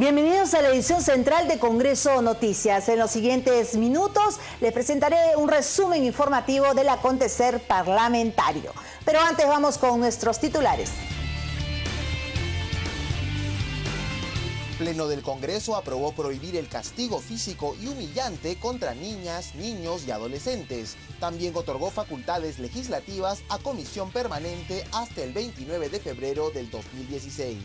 Bienvenidos a la edición central de Congreso Noticias. En los siguientes minutos les presentaré un resumen informativo del acontecer parlamentario. Pero antes vamos con nuestros titulares. Pleno del Congreso aprobó prohibir el castigo físico y humillante contra niñas, niños y adolescentes. También otorgó facultades legislativas a Comisión Permanente hasta el 29 de febrero del 2016.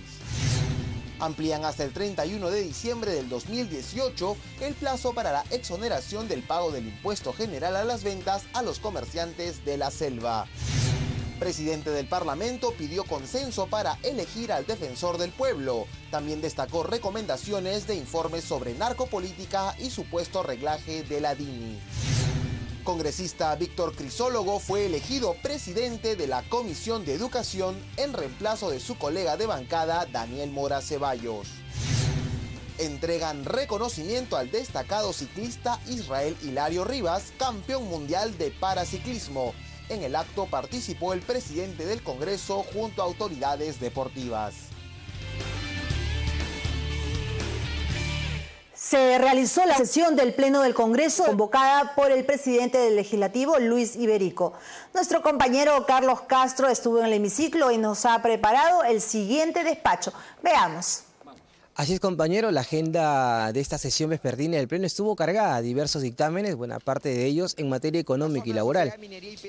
Amplían hasta el 31 de diciembre del 2018 el plazo para la exoneración del pago del impuesto general a las ventas a los comerciantes de la selva. Presidente del Parlamento pidió consenso para elegir al defensor del pueblo. También destacó recomendaciones de informes sobre narcopolítica y supuesto reglaje de la DINI. Congresista Víctor Crisólogo fue elegido presidente de la Comisión de Educación en reemplazo de su colega de bancada Daniel Mora Ceballos. Entregan reconocimiento al destacado ciclista Israel Hilario Rivas, campeón mundial de paraciclismo. En el acto participó el presidente del Congreso junto a autoridades deportivas. Se realizó la sesión del Pleno del Congreso convocada por el presidente del Legislativo, Luis Iberico. Nuestro compañero Carlos Castro estuvo en el hemiciclo y nos ha preparado el siguiente despacho. Veamos. Así es, compañero, la agenda de esta sesión vespertina del Pleno estuvo cargada de diversos dictámenes, buena parte de ellos en materia económica y laboral.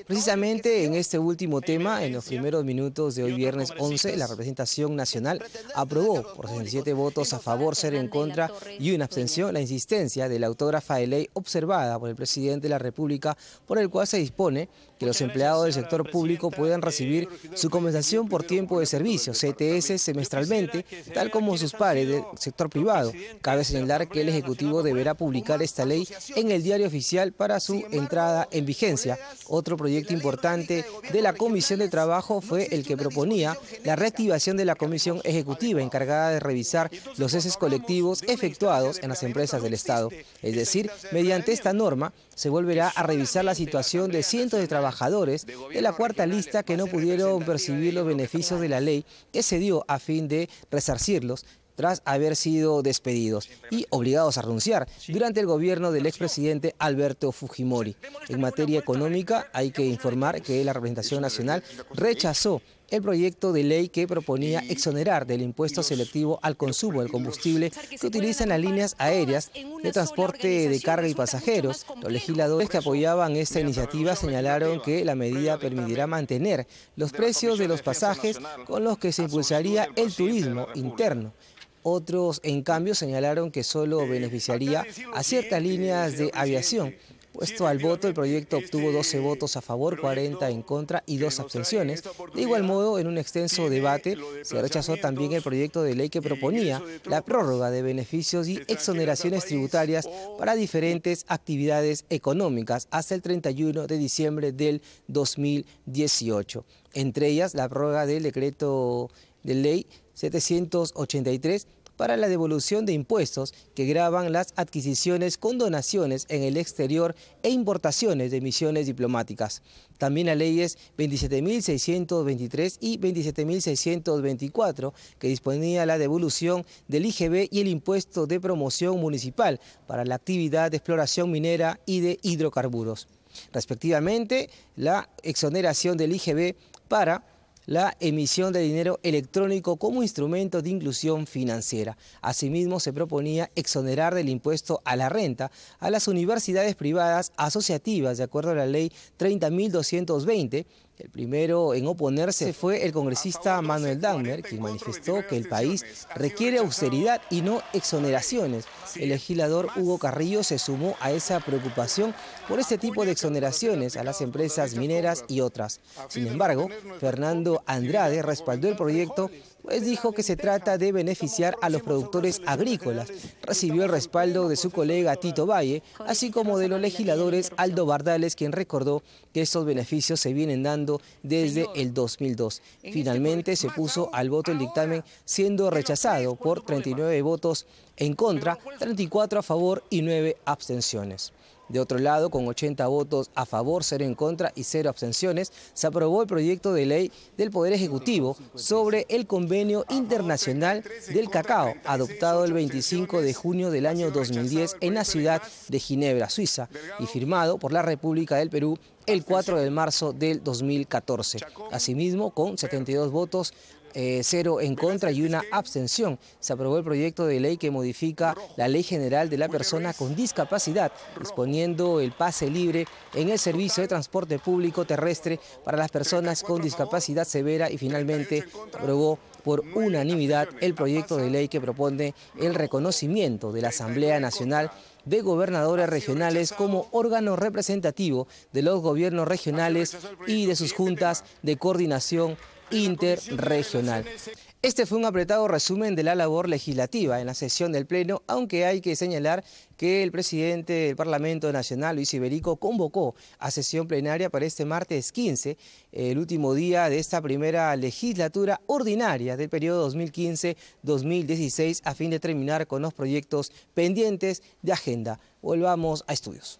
Precisamente en este último tema, en los primeros minutos de hoy viernes 11, la representación nacional aprobó por 67 votos a favor, 0 en contra y una abstención la insistencia de la autógrafa de ley observada por el presidente de la República, por el cual se dispone que los empleados del sector público puedan recibir su compensación por tiempo de servicio, CTS, semestralmente, tal como sus pares del sector privado. Cabe señalar que el Ejecutivo deberá publicar esta ley en el Diario Oficial para su entrada en vigencia. Otro proyecto importante de la Comisión de Trabajo fue el que proponía la reactivación de la Comisión Ejecutiva encargada de revisar los ceses colectivos efectuados en las empresas del Estado. Es decir, mediante esta norma se volverá a revisar la situación de cientos de trabajadores de la cuarta lista que no pudieron percibir los beneficios de la ley que se dio a fin de resarcirlos tras haber sido despedidos y obligados a renunciar durante el gobierno del expresidente Alberto Fujimori. En materia económica hay que informar que la representación nacional rechazó el proyecto de ley que proponía exonerar del impuesto selectivo al consumo del combustible que utilizan las líneas aéreas de transporte de carga y pasajeros. Los legisladores que apoyaban esta iniciativa señalaron que la medida permitirá mantener los precios de los pasajes con los que se impulsaría el turismo interno. Otros, en cambio, señalaron que solo beneficiaría a ciertas líneas de aviación. Puesto al voto, el proyecto obtuvo 12 votos a favor, 40 en contra y 2 abstenciones. De igual modo, en un extenso debate, se rechazó también el proyecto de ley que proponía la prórroga de beneficios y exoneraciones tributarias para diferentes actividades económicas hasta el 31 de diciembre del 2018. Entre ellas, la prórroga del decreto de ley 783 para la devolución de impuestos que gravan las adquisiciones con donaciones en el exterior e importaciones de misiones diplomáticas. También las leyes 27.623 y 27.624 que disponía la devolución del IGB y el impuesto de promoción municipal para la actividad de exploración minera y de hidrocarburos. Respectivamente, la exoneración del IGB para la emisión de dinero electrónico como instrumento de inclusión financiera. Asimismo, se proponía exonerar del impuesto a la renta a las universidades privadas asociativas, de acuerdo a la ley 30.220. El primero en oponerse fue el congresista Manuel Dagner, quien manifestó que el país requiere austeridad y no exoneraciones. El legislador Hugo Carrillo se sumó a esa preocupación por este tipo de exoneraciones a las empresas mineras y otras. Sin embargo, Fernando Andrade respaldó el proyecto, pues dijo que se trata de beneficiar a los productores agrícolas. Recibió el respaldo de su colega Tito Valle, así como de los legisladores Aldo Bardales, quien recordó que estos beneficios se vienen dando desde el 2002. Finalmente se puso al voto el dictamen, siendo rechazado por 39 votos en contra, 34 a favor y 9 abstenciones. De otro lado, con 80 votos a favor, 0 en contra y 0 abstenciones, se aprobó el proyecto de ley del Poder Ejecutivo sobre el Convenio Internacional del Cacao, adoptado el 25 de junio del año 2010 en la ciudad de Ginebra, Suiza, y firmado por la República del Perú el 4 de marzo del 2014. Asimismo, con 72 votos, 0 en contra y 1 abstención, se aprobó el proyecto de ley que modifica la Ley General de la Persona con Discapacidad, disponiendo el pase libre en el servicio de transporte público terrestre para las personas con discapacidad severa, y finalmente aprobó por unanimidad el proyecto de ley que propone el reconocimiento de la Asamblea Nacional de Gobernadores Regionales como órgano representativo de los gobiernos regionales y de sus juntas de coordinación interregional. Este fue un apretado resumen de la labor legislativa en la sesión del Pleno, aunque hay que señalar que el presidente del Parlamento Nacional, Luis Iberico, convocó a sesión plenaria para este martes 15, el último día de esta primera legislatura ordinaria del periodo 2015-2016, a fin de terminar con los proyectos pendientes de agenda. Volvamos a estudios.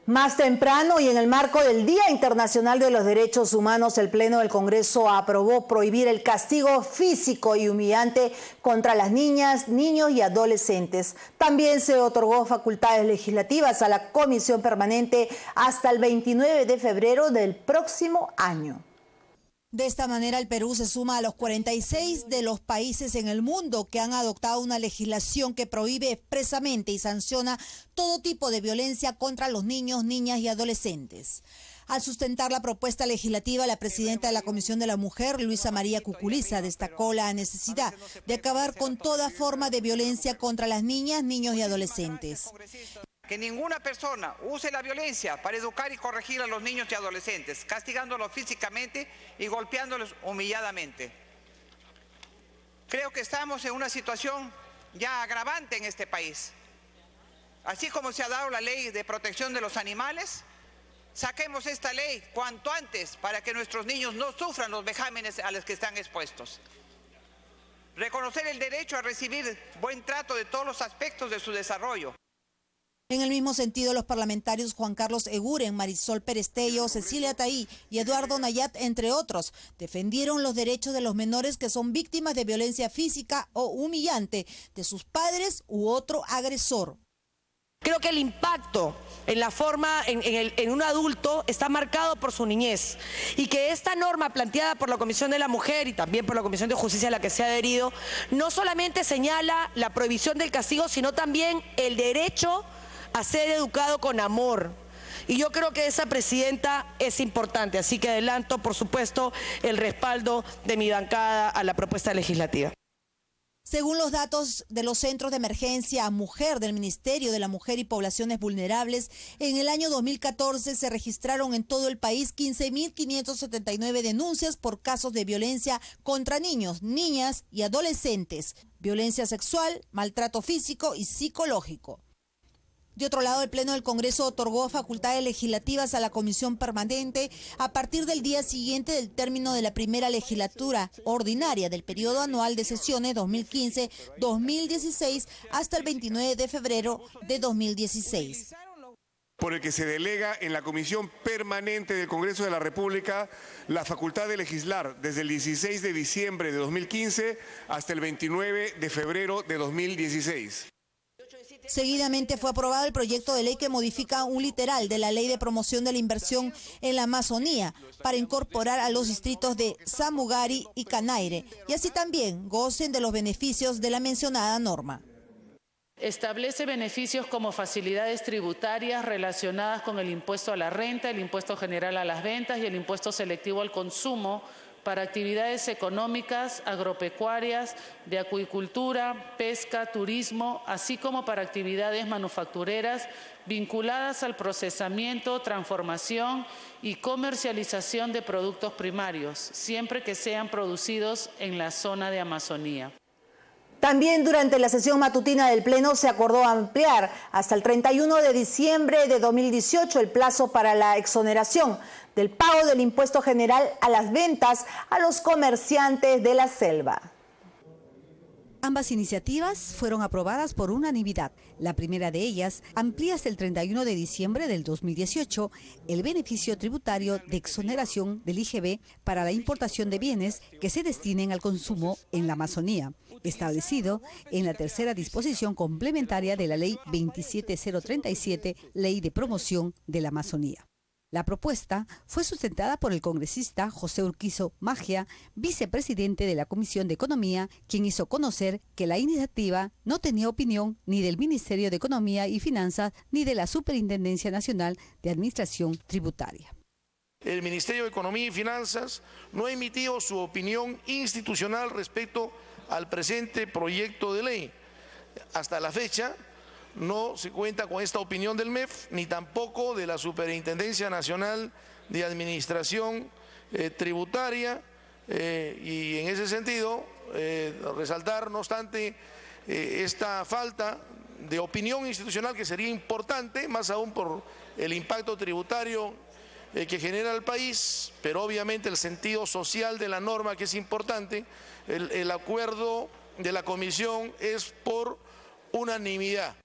Más temprano y en el marco del Día Internacional de los Derechos Humanos, el Pleno del Congreso aprobó prohibir el castigo físico y humillante contra las niñas, niños y adolescentes. También se otorgó facultades legislativas a la Comisión Permanente hasta el 29 de febrero del próximo año. De esta manera, el Perú se suma a los 46 de los países en el mundo que han adoptado una legislación que prohíbe expresamente y sanciona todo tipo de violencia contra los niños, niñas y adolescentes. Al sustentar la propuesta legislativa, la presidenta de la Comisión de la Mujer, Luisa María Cuculiza, destacó la necesidad de acabar con toda forma de violencia contra las niñas, niños y adolescentes. Que ninguna persona use la violencia para educar y corregir a los niños y adolescentes, castigándolos físicamente y golpeándolos humilladamente. Creo que estamos en una situación ya agravante en este país. Así como se ha dado la ley de protección de los animales, saquemos esta ley cuanto antes para que nuestros niños no sufran los vejámenes a los que están expuestos. Reconocer el derecho a recibir buen trato de todos los aspectos de su desarrollo. En el mismo sentido, los parlamentarios Juan Carlos Eguren, Marisol Perestello, Cecilia Taí y Eduardo Nayat, entre otros, defendieron los derechos de los menores que son víctimas de violencia física o humillante de sus padres u otro agresor. Creo que el impacto en la forma, en un adulto está marcado por su niñez, y que esta norma planteada por la Comisión de la Mujer y también por la Comisión de Justicia a la que se ha adherido, no solamente señala la prohibición del castigo, sino también el derecho a ser educado con amor. Y yo creo que esa, presidenta, es importante. Así que adelanto, por supuesto, el respaldo de mi bancada a la propuesta legislativa. Según los datos de los Centros de Emergencia Mujer del Ministerio de la Mujer y Poblaciones Vulnerables, en el año 2014 se registraron en todo el país 15.579 denuncias por casos de violencia contra niños, niñas y adolescentes, violencia sexual, maltrato físico y psicológico. De otro lado, el Pleno del Congreso otorgó facultades legislativas a la Comisión Permanente a partir del día siguiente del término de la primera legislatura ordinaria del periodo anual de sesiones 2015-2016 hasta el 29 de febrero de 2016. Por el que se delega en la Comisión Permanente del Congreso de la República la facultad de legislar desde el 16 de diciembre de 2015 hasta el 29 de febrero de 2016. Seguidamente fue aprobado el proyecto de ley que modifica un literal de la Ley de Promoción de la Inversión en la Amazonía para incorporar a los distritos de Samugari y Canaire, y así también gocen de los beneficios de la mencionada norma. Establece beneficios como facilidades tributarias relacionadas con el impuesto a la renta, el impuesto general a las ventas y el impuesto selectivo al consumo para actividades económicas, agropecuarias, de acuicultura, pesca, turismo, así como para actividades manufactureras vinculadas al procesamiento, transformación y comercialización de productos primarios, siempre que sean producidos en la zona de Amazonía. También durante la sesión matutina del Pleno se acordó ampliar hasta el 31 de diciembre de 2018 el plazo para la exoneración del pago del impuesto general a las ventas a los comerciantes de la selva. Ambas iniciativas fueron aprobadas por unanimidad. La primera de ellas amplía hasta el 31 de diciembre del 2018 el beneficio tributario de exoneración del IGB para la importación de bienes que se destinen al consumo en la Amazonía, establecido en la tercera disposición complementaria de la Ley 27037, Ley de Promoción de la Amazonía. La propuesta fue sustentada por el congresista José Urquizo Magia, vicepresidente de la Comisión de Economía, quien hizo conocer que la iniciativa no tenía opinión ni del Ministerio de Economía y Finanzas ni de la Superintendencia Nacional de Administración Tributaria. El Ministerio de Economía y Finanzas no ha emitido su opinión institucional respecto al presente proyecto de ley. Hasta la fecha, no se cuenta con esta opinión del MEF, ni tampoco de la Superintendencia Nacional de Administración Tributaria, y en ese sentido, resaltar, no obstante, esta falta de opinión institucional que sería importante, más aún por el impacto tributario que genera el país, pero obviamente el sentido social de la norma que es importante. El acuerdo de la Comisión es por unanimidad.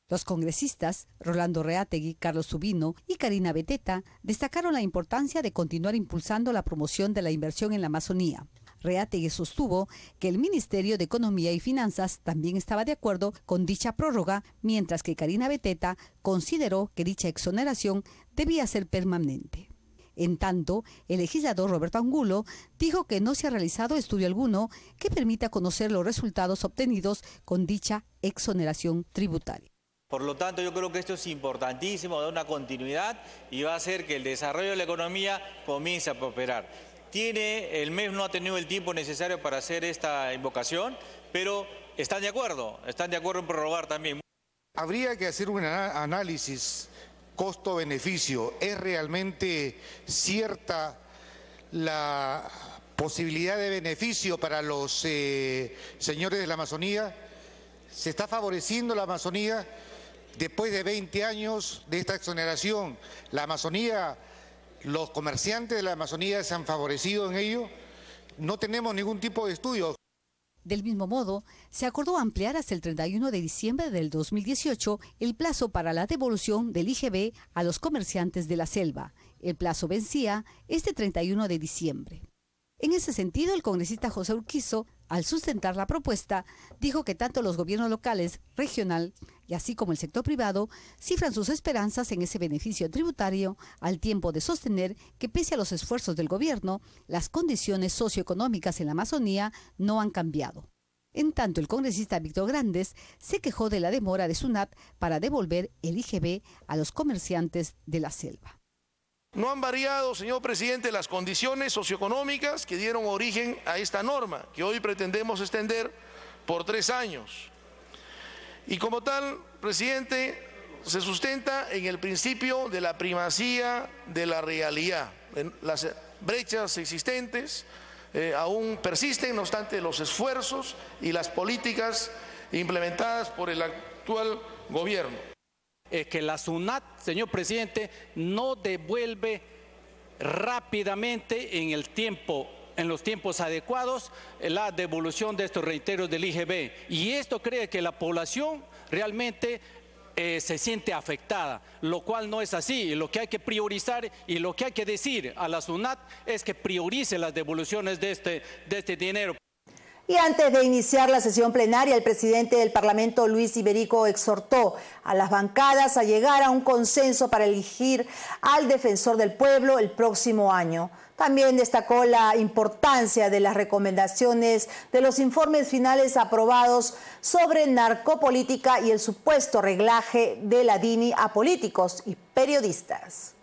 Los congresistas Rolando Reategui, Carlos Subino y Karina Beteta destacaron la importancia de continuar impulsando la promoción de la inversión en la Amazonía. Reategui sostuvo que el Ministerio de Economía y Finanzas también estaba de acuerdo con dicha prórroga, mientras que Karina Beteta consideró que dicha exoneración debía ser permanente. En tanto, el legislador Roberto Angulo dijo que no se ha realizado estudio alguno que permita conocer los resultados obtenidos con dicha exoneración tributaria. Por lo tanto, yo creo que esto es importantísimo, da una continuidad y va a hacer que el desarrollo de la economía comience a prosperar. El MEF no ha tenido el tiempo necesario para hacer esta invocación, pero están de acuerdo en prorrogar también. Habría que hacer un análisis costo-beneficio. ¿Es realmente cierta la posibilidad de beneficio para los señores de la Amazonía? ¿Se está favoreciendo la Amazonía? Después de 20 años de esta exoneración, la Amazonía, los comerciantes de la Amazonía se han favorecido en ello. No tenemos ningún tipo de estudio. Del mismo modo, se acordó ampliar hasta el 31 de diciembre del 2018 el plazo para la devolución del IGB a los comerciantes de la selva. El plazo vencía este 31 de diciembre. En ese sentido, el congresista José Urquizo, al sustentar la propuesta, dijo que tanto los gobiernos locales, regional y así como el sector privado cifran sus esperanzas en ese beneficio tributario, al tiempo de sostener que pese a los esfuerzos del gobierno, las condiciones socioeconómicas en la Amazonía no han cambiado. En tanto, el congresista Víctor Grandes se quejó de la demora de SUNAT para devolver el IGB a los comerciantes de la selva. No han variado, señor presidente, las condiciones socioeconómicas que dieron origen a esta norma, que hoy pretendemos extender por 3 años. Y como tal, presidente, se sustenta en el principio de la primacía de la realidad. Las brechas existentes aún persisten, no obstante los esfuerzos y las políticas implementadas por el actual gobierno. Es que la SUNAT, señor presidente, no devuelve rápidamente en los tiempos adecuados la devolución de estos reiteros del IGB. Y esto cree que la población realmente se siente afectada, lo cual no es así. Lo que hay que priorizar y lo que hay que decir a la SUNAT es que priorice las devoluciones de este dinero. Y antes de iniciar la sesión plenaria, el presidente del Parlamento, Luis Iberico, exhortó a las bancadas a llegar a un consenso para elegir al defensor del pueblo el próximo año. También destacó la importancia de las recomendaciones de los informes finales aprobados sobre narcopolítica y el supuesto reglaje de la DINI a políticos y periodistas.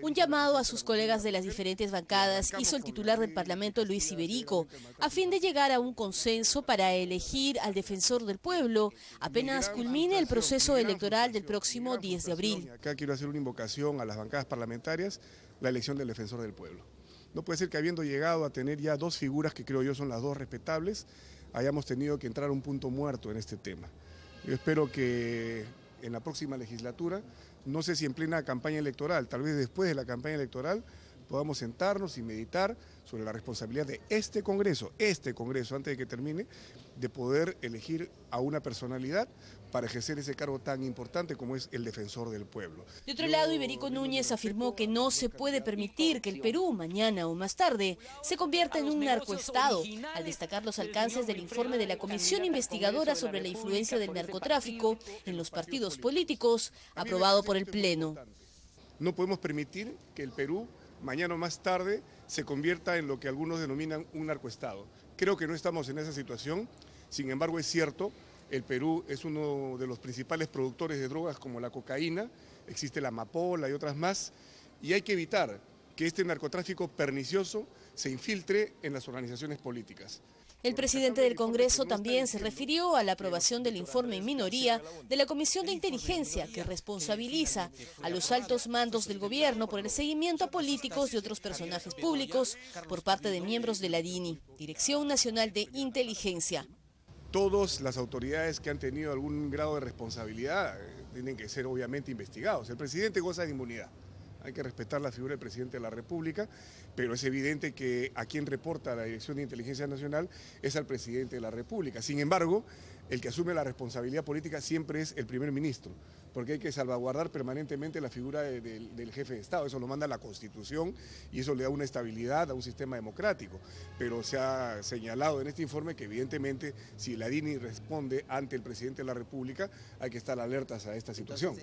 Un llamado a sus colegas de las diferentes bancadas hizo el titular del Parlamento, Luis Iberico, a fin de llegar a un consenso para elegir al defensor del pueblo apenas culmine el proceso electoral del próximo 10 de abril. Acá quiero hacer una invocación a las bancadas parlamentarias, la elección del defensor del pueblo. No puede ser que habiendo llegado a tener ya 2 figuras que creo yo son las 2 respetables, hayamos tenido que entrar a un punto muerto en este tema. Yo espero que en la próxima legislatura, no sé si en plena campaña electoral, tal vez después de la campaña electoral, podamos sentarnos y meditar sobre la responsabilidad de este Congreso, antes de que termine, de poder elegir a una personalidad para ejercer ese cargo tan importante como es el defensor del pueblo. De otro lado, Iberico Núñez afirmó que no se puede permitir que el Perú, mañana o más tarde, se convierta en un narcoestado, al destacar los alcances del informe de la Comisión Investigadora sobre la influencia del narcotráfico en los partidos políticos, aprobado por el Pleno. No podemos permitir que el Perú, mañana o más tarde, se convierta en lo que algunos denominan un narcoestado. Creo que no estamos en esa situación, sin embargo es cierto. El Perú es uno de los principales productores de drogas como la cocaína, existe la amapola y otras más, y hay que evitar que este narcotráfico pernicioso se infiltre en las organizaciones políticas. El presidente del Congreso también se refirió a la aprobación del informe en minoría de la Comisión de Inteligencia que responsabiliza a los altos mandos del gobierno por el seguimiento a políticos y otros personajes públicos por parte de miembros de la DINI, Dirección Nacional de Inteligencia. Todas las autoridades que han tenido algún grado de responsabilidad tienen que ser obviamente investigados. El presidente goza de inmunidad. Hay que respetar la figura del presidente de la República, pero es evidente que a quien reporta la Dirección de Inteligencia Nacional es al presidente de la República. Sin embargo, el que asume la responsabilidad política siempre es el primer ministro, porque hay que salvaguardar permanentemente la figura del jefe de Estado. Eso lo manda la Constitución y eso le da una estabilidad a un sistema democrático. Pero se ha señalado en este informe que evidentemente si la DINI responde ante el presidente de la República hay que estar alertas a esta situación.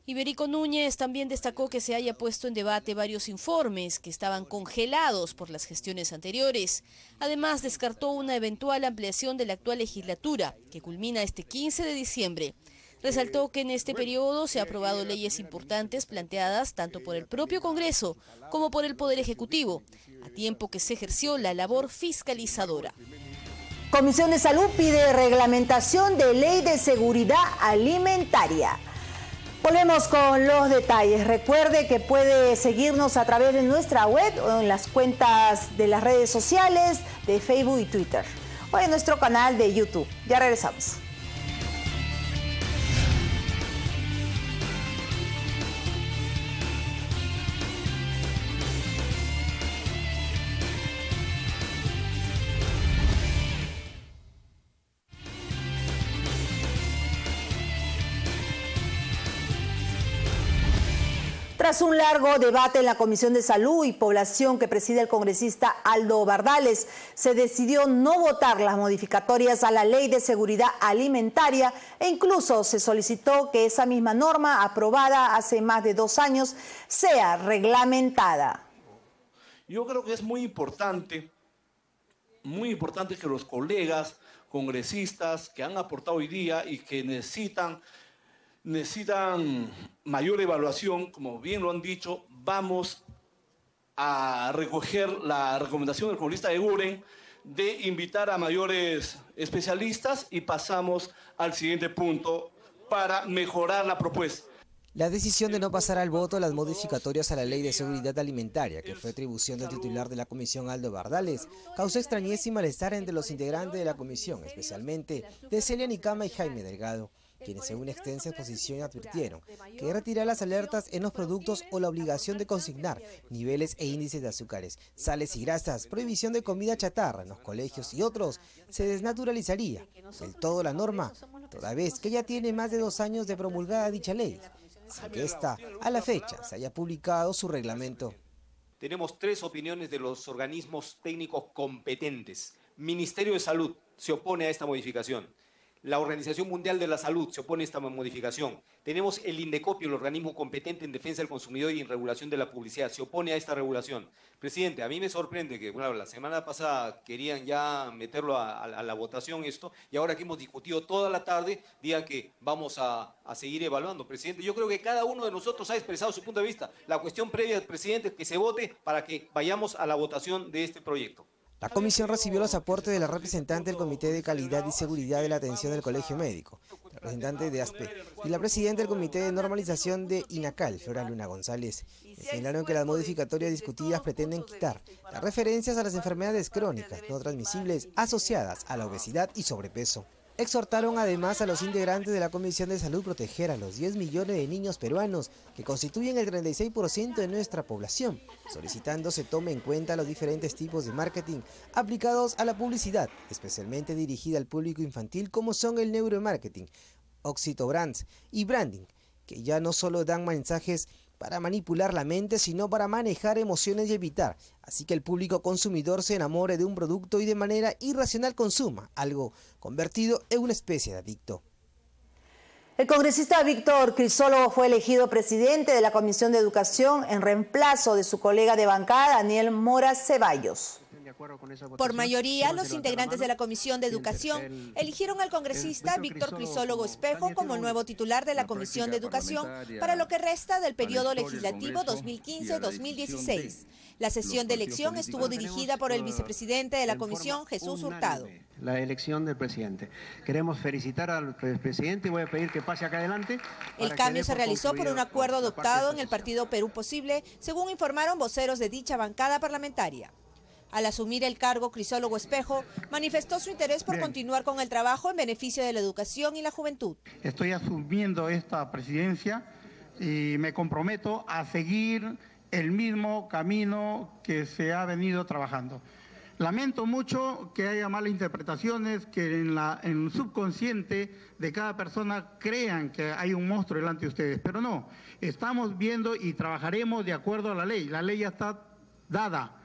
Iberico Núñez también destacó que se haya puesto en debate varios informes que estaban congelados por las gestiones anteriores. Además, descartó una eventual ampliación de la actual legislatura, que culmina este 15 de diciembre. Resaltó que en este periodo se han aprobado leyes importantes planteadas tanto por el propio Congreso como por el Poder Ejecutivo, a tiempo que se ejerció la labor fiscalizadora. Comisión de Salud pide reglamentación de ley de seguridad alimentaria. Volvemos con los detalles. Recuerde que puede seguirnos a través de nuestra web o en las cuentas de las redes sociales de Facebook y Twitter, o en nuestro canal de YouTube. Ya regresamos. Tras un largo debate en la Comisión de Salud y Población que preside el congresista Aldo Bardales, se decidió no votar las modificatorias a la Ley de Seguridad Alimentaria e incluso se solicitó que esa misma norma, aprobada hace más de 2 años, sea reglamentada. Yo creo que es muy importante que los colegas congresistas que han aportado hoy día y que necesitan mayor evaluación, como bien lo han dicho, vamos a recoger la recomendación del congresista Eguren de invitar a mayores especialistas y pasamos al siguiente punto para mejorar la propuesta. La decisión de no pasar al voto las modificatorias a la Ley de Seguridad Alimentaria, que fue atribución del titular de la comisión Aldo Bardales, causó extrañeza y malestar entre los integrantes de la comisión, especialmente de Celia Nicama y Jaime Delgado, quienes en una extensa exposición advirtieron que retirar las alertas en los productos o la obligación de consignar niveles e índices de azúcares, sales y grasas, prohibición de comida chatarra en los colegios y otros, se desnaturalizaría del todo la norma, toda vez que ya tiene más de 2 años de promulgada dicha ley, sin que esta, a la fecha, se haya publicado su reglamento. Tenemos 3 opiniones de los organismos técnicos competentes. Ministerio de Salud se opone a esta modificación. La Organización Mundial de la Salud se opone a esta modificación. Tenemos el INDECOPIO, el organismo competente en defensa del consumidor y en regulación de la publicidad, se opone a esta regulación. Presidente, a mí me sorprende que bueno, la semana pasada querían ya meterlo a la votación esto, y ahora que hemos discutido toda la tarde, digan que vamos a seguir evaluando. Presidente, yo creo que cada uno de nosotros ha expresado su punto de vista. La cuestión previa, presidente, que se vote para que vayamos a la votación de este proyecto. La comisión recibió los aportes de la representante del Comité de Calidad y Seguridad de la Atención del Colegio Médico, la representante de ASPE y la presidenta del Comité de Normalización de INACAL, Flora Luna González. Señalaron que las modificatorias discutidas pretenden quitar las referencias a las enfermedades crónicas no transmisibles asociadas a la obesidad y sobrepeso. Exhortaron además a los integrantes de la Comisión de Salud proteger a los 10 millones de niños peruanos, que constituyen el 36% de nuestra población, solicitando se tome en cuenta los diferentes tipos de marketing aplicados a la publicidad, especialmente dirigida al público infantil, como son el neuromarketing, oxitobrands y branding, que ya no solo dan mensajes para manipular la mente, sino para manejar emociones y evitar, así que el público consumidor se enamore de un producto y de manera irracional consuma, algo convertido en una especie de adicto. El congresista Víctor Crisólogo fue elegido presidente de la Comisión de Educación en reemplazo de su colega de bancada, Daniel Mora Ceballos. Por mayoría, los integrantes de la Comisión de Educación eligieron al congresista Víctor Crisólogo Espejo como nuevo titular de la Comisión de Educación para lo que resta del periodo legislativo 2015-2016. La sesión de elección estuvo dirigida por el vicepresidente de la Comisión, Jesús Hurtado. La elección del presidente. Queremos felicitar al presidente y voy a pedir que pase acá adelante. El cambio se realizó por un acuerdo adoptado en el partido Perú Posible, según informaron voceros de dicha bancada parlamentaria. Al asumir el cargo, Crisólogo Espejo manifestó su interés por continuar con el trabajo en beneficio de la educación y la juventud. Estoy asumiendo esta presidencia y me comprometo a seguir el mismo camino que se ha venido trabajando. Lamento mucho que haya malas interpretaciones, que en el subconsciente de cada persona crean que hay un monstruo delante de ustedes, pero no, estamos viendo y trabajaremos de acuerdo a la ley. La ley ya está dada.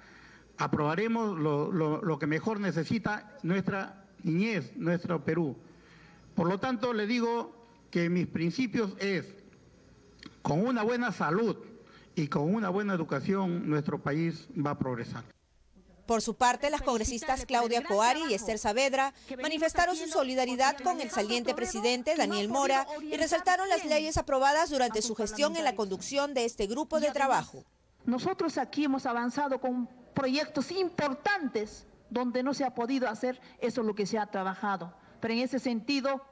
Aprobaremos lo que mejor necesita nuestra niñez, nuestro Perú. Por lo tanto, le digo que mis principios es, con una buena salud y con una buena educación, nuestro país va a progresar. Por su parte, las congresistas Claudia Coari y Esther Saavedra manifestaron su solidaridad con el saliente presidente Daniel Mora y resaltaron las leyes aprobadas durante su gestión en la conducción de este grupo de trabajo. Nosotros aquí hemos avanzado con proyectos importantes donde no se ha podido hacer eso lo que se ha trabajado. Pero en ese sentido,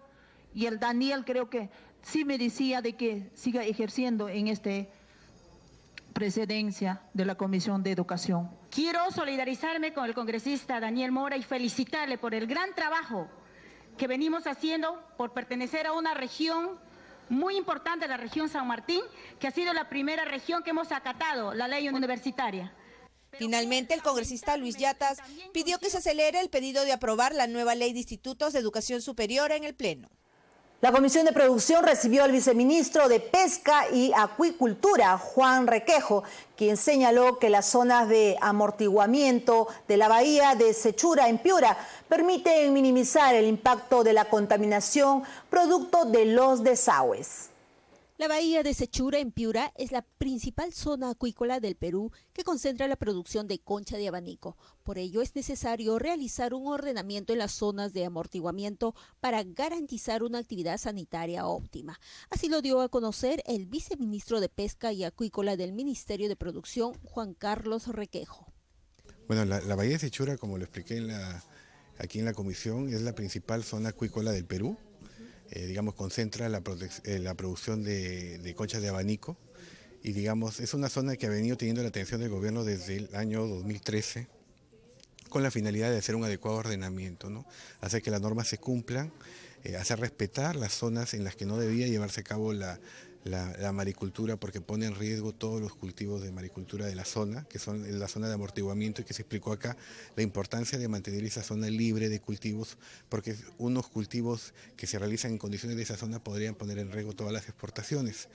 y el Daniel creo que sí merecía de que siga ejerciendo en esta presidencia de la Comisión de Educación. Quiero solidarizarme con el congresista Daniel Mora y felicitarle por el gran trabajo que venimos haciendo por pertenecer a una región muy importante, la región San Martín, que ha sido la primera región que hemos acatado la ley universitaria. Finalmente, el congresista Luis Yatas pidió que se acelere el pedido de aprobar la nueva ley de institutos de educación superior en el Pleno. La Comisión de Producción recibió al viceministro de Pesca y Acuicultura, Juan Requejo, quien señaló que las zonas de amortiguamiento de la bahía de Sechura en Piura permiten minimizar el impacto de la contaminación producto de los desagües. La bahía de Sechura en Piura es la principal zona acuícola del Perú que concentra la producción de concha de abanico. Por ello es necesario realizar un ordenamiento en las zonas de amortiguamiento para garantizar una actividad sanitaria óptima. Así lo dio a conocer el viceministro de Pesca y Acuícola del Ministerio de Producción, Juan Carlos Requejo. Bueno, la bahía de Sechura, como lo expliqué aquí en la comisión, es la principal zona acuícola del Perú. Digamos, concentra la producción de conchas de abanico y, digamos, es una zona que ha venido teniendo la atención del gobierno desde el año 2013 con la finalidad de hacer un adecuado ordenamiento, ¿no? Hacer que las normas se cumplan, hacer respetar las zonas en las que no debía llevarse a cabo la maricultura, porque pone en riesgo todos los cultivos de maricultura de la zona, que son la zona de amortiguamiento, y que se explicó acá la importancia de mantener esa zona libre de cultivos, porque unos cultivos que se realizan en condiciones de esa zona podrían poner en riesgo todas las exportaciones.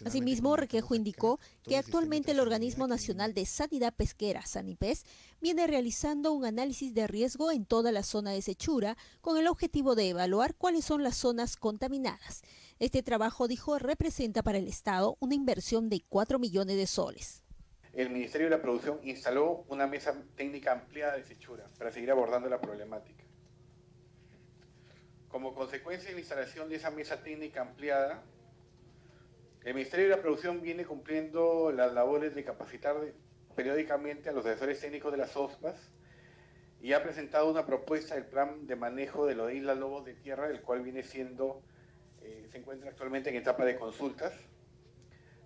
Asimismo, Requejo indicó que actualmente el Organismo Nacional de Sanidad Pesquera, SANIPES, viene realizando un análisis de riesgo en toda la zona de Sechura con el objetivo de evaluar cuáles son las zonas contaminadas. Este trabajo, dijo, representa para el Estado una inversión de 4 millones de soles. El Ministerio de la Producción instaló una mesa técnica ampliada de Sechura para seguir abordando la problemática. Como consecuencia de la instalación de esa mesa técnica ampliada, el Ministerio de la Producción viene cumpliendo las labores de capacitar periódicamente a los asesores técnicos de las OSPAs y ha presentado una propuesta del plan de manejo de los islas Lobos de Tierra, el cual viene siendo, se encuentra actualmente en etapa de consultas.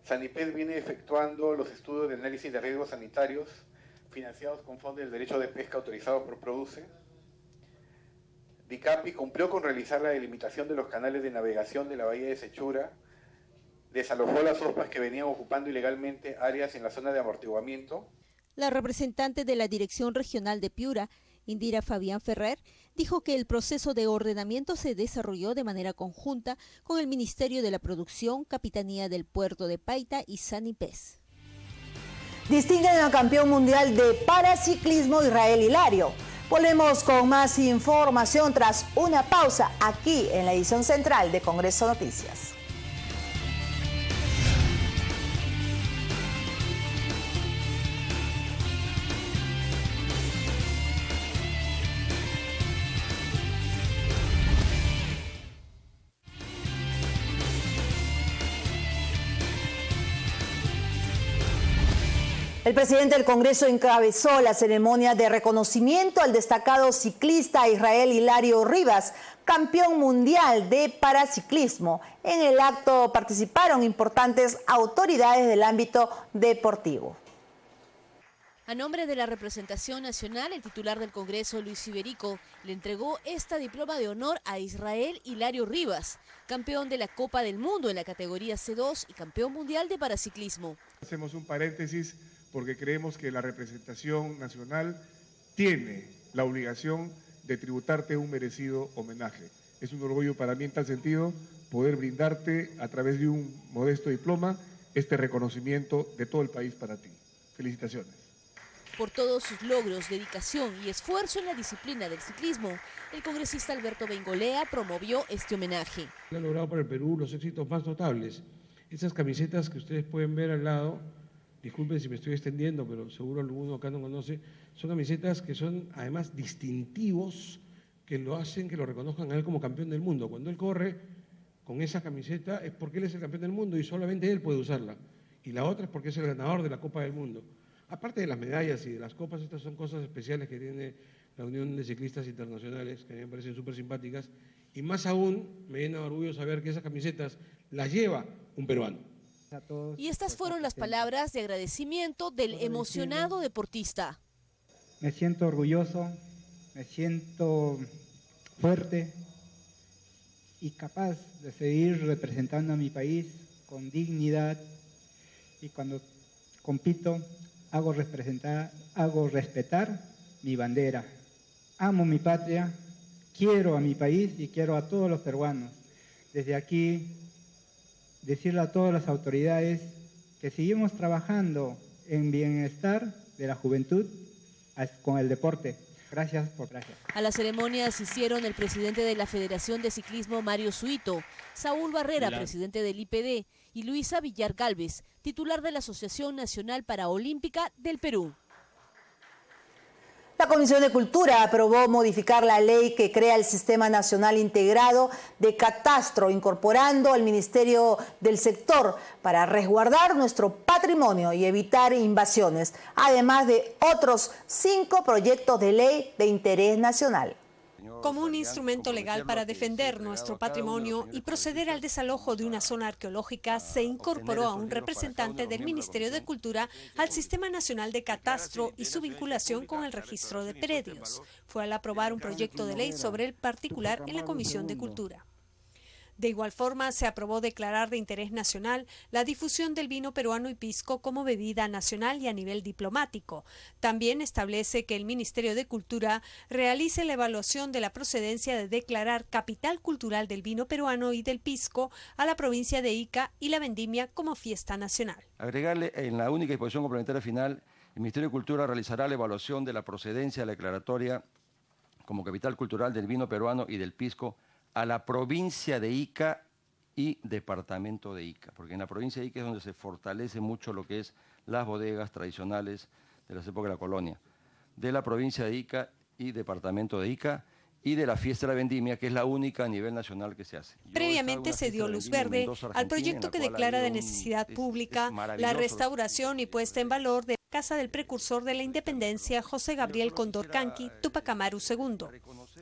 SANIPES viene efectuando los estudios de análisis de riesgos sanitarios financiados con fondos del derecho de pesca autorizados por PRODUCE. DICAPI cumplió con realizar la delimitación de los canales de navegación de la bahía de Sechura, desalojó las OSPAs que venían ocupando ilegalmente áreas en la zona de amortiguamiento. La representante de la Dirección Regional de Piura, Indira Fabián Ferrer, dijo que el proceso de ordenamiento se desarrolló de manera conjunta con el Ministerio de la Producción, Capitanía del Puerto de Paita y Sanipes. Distinguen al campeón mundial de paraciclismo Israel Hilario. Volvemos con más información tras una pausa aquí en la edición central de Congreso Noticias. El presidente del Congreso encabezó la ceremonia de reconocimiento al destacado ciclista Israel Hilario Rivas, campeón mundial de paraciclismo. En el acto participaron importantes autoridades del ámbito deportivo. A nombre de la representación nacional, el titular del Congreso, Luis Iberico, le entregó esta diploma de honor a Israel Hilario Rivas, campeón de la Copa del Mundo en la categoría C2 y campeón mundial de paraciclismo. Hacemos un paréntesis porque creemos que la representación nacional tiene la obligación de tributarte un merecido homenaje. Es un orgullo para mí en tal sentido poder brindarte a través de un modesto diploma este reconocimiento de todo el país para ti. Felicitaciones. Por todos sus logros, dedicación y esfuerzo en la disciplina del ciclismo, el congresista Alberto Bengolea promovió este homenaje. Ha logrado para el Perú los éxitos más notables. Esas camisetas que ustedes pueden ver al lado, disculpen si me estoy extendiendo, pero seguro alguno acá no conoce, son camisetas que son además distintivos, que lo hacen, que lo reconozcan a él como campeón del mundo. Cuando él corre con esa camiseta es porque él es el campeón del mundo y solamente él puede usarla. Y la otra es porque es el ganador de la Copa del Mundo. Aparte de las medallas y de las copas, estas son cosas especiales que tiene la Unión de Ciclistas Internacionales, que a mí me parecen súper simpáticas. Y más aún, me llena de orgullo saber que esas camisetas las lleva un peruano. Y estas fueron las palabras de agradecimiento del emocionado deportista. Me siento orgulloso, me siento fuerte y capaz de seguir representando a mi país con dignidad, y cuando compito hago respetar mi bandera. Amo mi patria, quiero a mi país y quiero a todos los peruanos. Desde aquí, decirle a todas las autoridades que seguimos trabajando en bienestar de la juventud con el deporte. Gracias. A la ceremonia asistieron el presidente de la Federación de Ciclismo, Mario Suito, Saúl Barrera, presidente del IPD, y Luisa Villar Gálvez, titular de la Asociación Nacional Paraolímpica del Perú. La Comisión de Cultura aprobó modificar la ley que crea el Sistema Nacional Integrado de Catastro, incorporando al Ministerio del Sector para resguardar nuestro patrimonio y evitar invasiones, además de otros 5 proyectos de ley de interés nacional. Como un instrumento legal para defender nuestro patrimonio y proceder al desalojo de una zona arqueológica, se incorporó a un representante del Ministerio de Cultura al Sistema Nacional de Catastro y su vinculación con el registro de predios. Fue al aprobar un proyecto de ley sobre el particular en la Comisión de Cultura. De igual forma, se aprobó declarar de interés nacional la difusión del vino peruano y pisco como bebida nacional y a nivel diplomático. También establece que el Ministerio de Cultura realice la evaluación de la procedencia de declarar capital cultural del vino peruano y del pisco a la provincia de Ica y la vendimia como fiesta nacional. Agregarle en la única disposición complementaria final, el Ministerio de Cultura realizará la evaluación de la procedencia de la declaratoria como capital cultural del vino peruano y del pisco a la provincia de Ica y departamento de Ica, porque en la provincia de Ica es donde se fortalece mucho lo que es las bodegas tradicionales de las épocas de la colonia, de la provincia de Ica y departamento de Ica, y de la fiesta de la vendimia, que es la única a nivel nacional que se hace. Previamente se dio luz verde al proyecto que declara de necesidad pública la restauración y puesta en valor de la Casa del Precursor de la Independencia, José Gabriel Condorcanqui, Tupac Amaru II.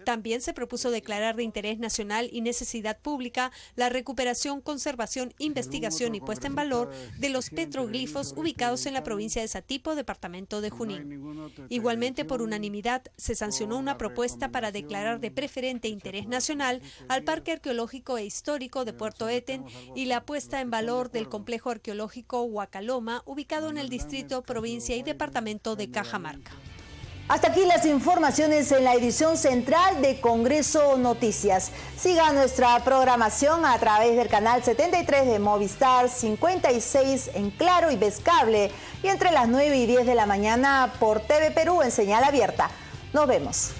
También se propuso declarar de interés nacional y necesidad pública la recuperación, conservación, investigación y puesta en valor de los petroglifos ubicados en la provincia de Satipo, departamento de Junín. Igualmente, por unanimidad, se sancionó una propuesta para declarar de preferente interés nacional al Parque Arqueológico e Histórico de Puerto Eten y la puesta en valor del complejo arqueológico Huacaloma, ubicado en el distrito, provincia y departamento de Cajamarca. Hasta aquí las informaciones en la edición central de Congreso Noticias. Siga nuestra programación a través del canal 73 de Movistar, 56 en Claro y Vez Cable, y entre las 9 y 10 de la mañana por TV Perú en señal abierta. Nos vemos.